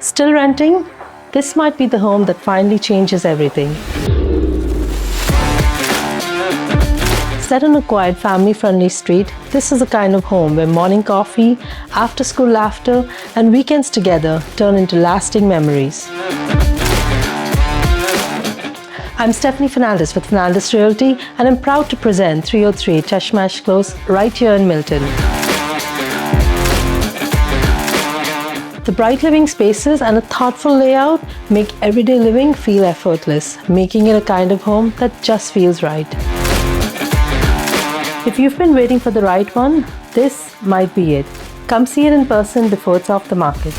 Still renting? This might be the home that finally changes everything. Set on a quiet, family-friendly street, this is a kind of home where morning coffee, after-school laughter, and weekends together turn into lasting memories. I'm Stephanie Fernandez with Fernandez Realty, and I'm proud to present 303 Chashmash Close right here in Milton. The bright living spaces and a thoughtful layout make everyday living feel effortless, making it a kind of home that just feels right. If you've been waiting for the right one, this might be it. Come see it in person before it's off the market.